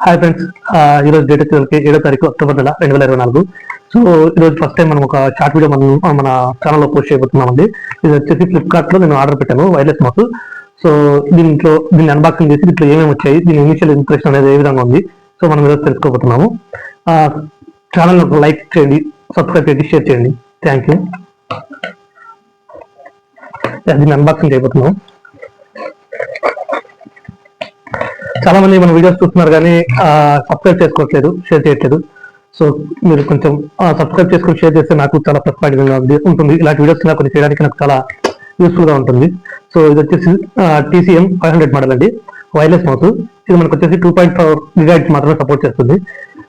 Hi friends, ఈరోజు date వచ్చేసరికి 7వ తారీఖు అక్టోబర్ నెల 2024. సో ఈరోజు ఫస్ట్ టైం మనం ఒక షార్ట్ వీడియో మన ఛానల్లో పోస్ట్ చేయబోతున్నామండి. ఇది వచ్చేసి ఫ్లిప్కార్ట్లో నేను ఆర్డర్ పెట్టాను, వైర్లెస్ మౌస్. సో దీన్ని అన్బాక్సింగ్ చేసి దీంట్లో ఏమేమి వచ్చాయి, దీని ఇనిషియల్ ఇంప్రెషన్ అనేది ఏ విధంగా ఉంది, సో మనం ఈరోజు తెలుసుకోబోతున్నాము. ఛానల్ లైక్ చేయండి, సబ్స్క్రైబ్ చేయండి, షేర్ చేయండి. Thank you. దీన్ని అన్బాక్సింగ్ చేయబోతున్నాం. చాలా మంది మన వీడియోస్ చూస్తున్నారు కానీ సబ్స్క్రైబ్ చేసుకోవట్లేదు, షేర్ చేయట్లేదు. సో మీరు కొంచెం సబ్స్క్రైబ్ చేసుకొని షేర్ చేస్తే నాకు చాలా ప్లస్ పాయింట్గా ఉంటుంది. ఇలాంటి వీడియోస్ కొన్ని చేయడానికి నాకు చాలా యూస్ఫుల్గా ఉంటుంది. సో ఇది వచ్చేసి TCM 500 మోడల్ అండి, వైర్లెస్ మౌస్. ఇది మనకు వచ్చేసి 2.4 GHz మాత్రమే సపోర్ట్ చేస్తుంది.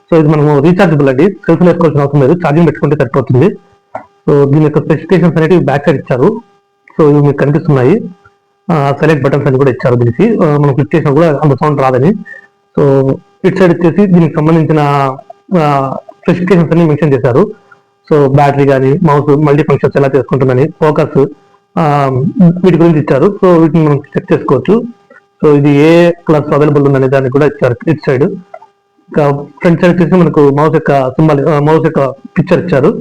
సో ఇది మనము రీఛార్జబుల్ అండి, సెల్ఫ్ వేసుకోవాల్సిన అవసరం లేదు, ఛార్జింగ్ పెట్టుకుంటే సరిపోతుంది. సో దీని యొక్క స్పెసిఫికేషన్స్ అనేవి బ్యాక్ సైడ్ ఇచ్చారు. సో ఇవి మీకు కనిపిస్తున్నాయి. సెలెక్ట్ బటన్స్ అని కూడా ఇచ్చారు దీనికి, మనం క్లిక్ చేసినా కూడా అంత సౌండ్ రాదని. సో ఇట్ సైడ్ వచ్చేసి దీనికి సంబంధించిన స్పెసిఫికేషన్స్ అన్ని మెన్షన్ చేశారు. సో బ్యాటరీ కానీ, మౌస్ మల్టీ ఫంక్షన్స్ ఎలా చేసుకుంటుందని, ఫోకస్, వీటి గురించి ఇచ్చారు. సో వీటిని మనం చెక్ చేసుకోవచ్చు. సో ఇది ఏ కలర్స్ అవైలబుల్ ఉందనే దాన్ని కూడా ఇచ్చారు ఇట్ సైడ్. ఇంకా ఫ్రంట్ సైడ్ వచ్చేసి మనకు మౌస్ యొక్క సింబల్, మౌస్ యొక్క పిక్చర్ ఇచ్చారు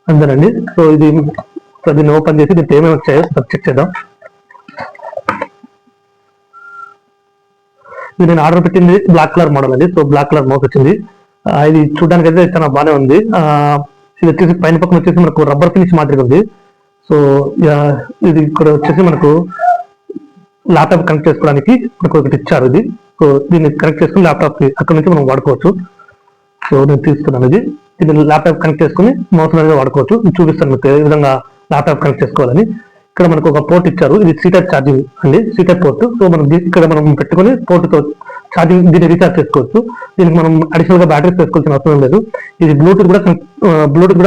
అంతేనండి. సో దీన్ని ఓపెన్ చేసి దీంట్లో ఏమేమి వచ్చాయో చెక్ చేద్దాం. ఇది నేను ఆర్డర్ పెట్టింది బ్లాక్ కలర్ మోడల్ అండి. సో బ్లాక్ కలర్ మౌస్ వచ్చింది. ఇది చూడడానికి అయితే చాలా బాగానే ఉంది. ఇది వచ్చేసి పైన పక్కన వచ్చేసి మనకు రబ్బర్ ఫినిష్ మాదిరిగా ఉంది. సో ఇది ఇక్కడ వచ్చేసి మనకు ల్యాప్టాప్ కనెక్ట్ చేసుకోవడానికి మనకు ఒకటి ఇచ్చారు. ఇది సో దీన్ని కనెక్ట్ చేసుకుని ల్యాప్టాప్కి అక్కడ నుంచి మనం వాడుకోవచ్చు. సో నేను తీసుకున్నాను ఇది ల్యాప్టాప్ కనెక్ట్ చేసుకుని మౌస్ అనేది వాడుకోవచ్చు. చూపిస్తాను మీకు ఏ విధంగా ల్యాప్టాప్ కనెక్ట్ చేసుకోవాలని. ఇక్కడ మనకు ఒక పోర్ట్ ఇచ్చారు, ఇది C-type ఛార్జింగ్ అండి, C-type పోర్ట్. సో మనం ఇక్కడ మనం పెట్టుకుని పోర్టుతో ఛార్జింగ్ దీన్ని రీఛార్జ్ చేసుకోవచ్చు. దీనికి మనం అడిషనల్ గా బ్యాటరీస్ వేసుకోవాల్సిన అవసరం లేదు. ఇది బ్లూటూత్ కూడా బ్లూటూత్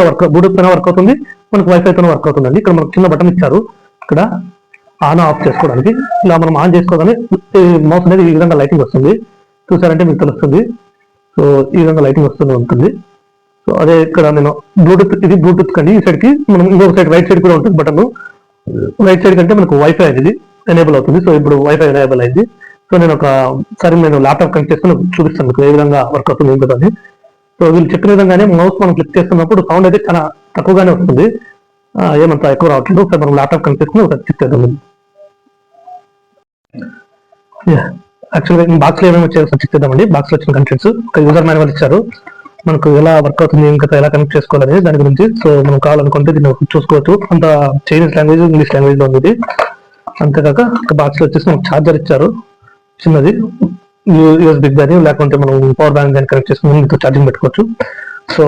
పైన వర్క్ అవుతుంది, మనకు వైఫై తో వర్క్ అవుతుందండి. ఇక్కడ మనకు చిన్న బటన్ ఇచ్చారు, ఇక్కడ ఆన్ ఆఫ్ చేసుకోవడానికి. ఇలా మనం ఆన్ చేసుకోగానే మౌస్ అనేది ఈ విధంగా లైటింగ్ వస్తుంది, చూసారంటే మీకు తెలుస్తుంది. సో ఈ విధంగా లైటింగ్ వస్తూనే ఉంటుంది. సో అదే ఇక్కడ నేను ఇది బ్లూటూత్ కండి. ఈ సైడ్ కి మనం ఇంకొక సైడ్ రైట్ సైడ్ కూడా ఉంటుంది బటన్. రైట్ సైడ్ కంటే మనకు వైఫై అనేది ఎనేబుల్ అవుతుంది. సో ఇప్పుడు వైఫై ఎనేబుల్ అయింది. సో నేను ల్యాప్టాప్ కనెక్ట్ చేసుకుని చూపిస్తాను మీకు ఏ విధంగా వర్క్ అవుతుంది ఏంటని. సో వీళ్ళు చెప్పిన విధంగానే మౌస్ మనం క్లిక్ చేస్తున్నప్పుడు సౌండ్ అయితే చాలా తక్కువగానే వస్తుంది, ఏమంత ఎక్కువ రావట్లేదు. ఒకసారి మనం ల్యాప్టాప్ కనెక్ట్ చేసుకుని ఒకసారి చెక్ చేద్దాం. యాక్చువల్గా బాక్స్ లో ఏమేమి వచ్చాయో చెక్ చేద్దామండి. బాక్స్ లో వచ్చిన కంటెంట్స్, ఒక యూజర్ మాన్యువల్ ఇచ్చారు, మనకు ఎలా వర్క్ అవుతుంది ఇంకా ఎలా కనెక్ట్ చేసుకోవాలని దాని గురించి. సో మనం కావాలనుకుంటే దీన్ని చూసుకోవచ్చు. అంత చైనీస్ లాంగ్వేజ్, ఇంగ్లీష్ లాంగ్వేజ్ లో ఉంది. అంతేకాక ఒక బాక్స్ లో వచ్చేసి మనకు ఛార్జర్ ఇచ్చారు, చిన్నది USB కానీ, లేకుంటే మనం పవర్ బ్యాంక్ కానీ కనెక్ట్ చేసుకుని మీతో ఛార్జింగ్ పెట్టుకోవచ్చు. సో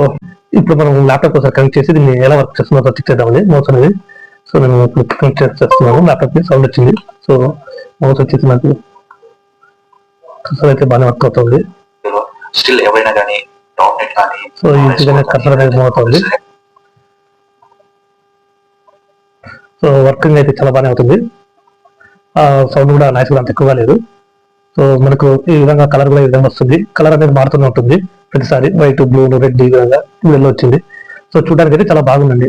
ఇప్పుడు మనం ల్యాప్టాప్ ఒకసారి కనెక్ట్ చేసి దీన్ని ఎలా వర్క్ చేస్తుందో చెక్ చేద్దామని మౌస్ అనేది. సో నేను కనెక్ట్ చేస్తున్నాను ల్యాప్టాప్ కి, సౌండ్ వచ్చింది. సో మౌస్ వచ్చేసి నాకు అయితే బాగానే వర్క్ అవుతుంది. స్టిల్ ఎవరైనా కానీ సో ఈజీగానే కర్సర్ అనేది మూవ్ అవుతుంది. సో వర్కింగ్ అయితే చాలా బాగానే అవుతుంది. సౌండ్ కూడా నాయిస్ కూడా అంత ఎక్కువగా లేదు. సో మనకు ఈ విధంగా కలర్ కూడా ఈ విధంగా వస్తుంది. కలర్ అనేది మారుతూనే ఉంటుంది ప్రతిసారి, వైట్, బ్లూ, రెడ్ ఈ విధంగా వీళ్ళు వచ్చింది. సో చూడడానికి అయితే చాలా బాగుందండి.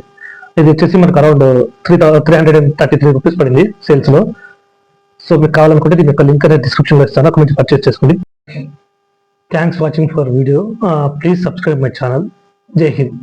ఇది వచ్చేసి మనకు అరౌండ్ 333 రూపీస్ పడింది సేల్స్ లో. సో మీకు కావాలనుకుంటే దీని యొక్క లింక్ అనేది డిస్క్రిప్షన్ లో ఇస్తాను, అక్కడ నుంచి పర్చేస్ చేసుకోండి. Thanks watching for video. Please subscribe my channel. Jai Hind.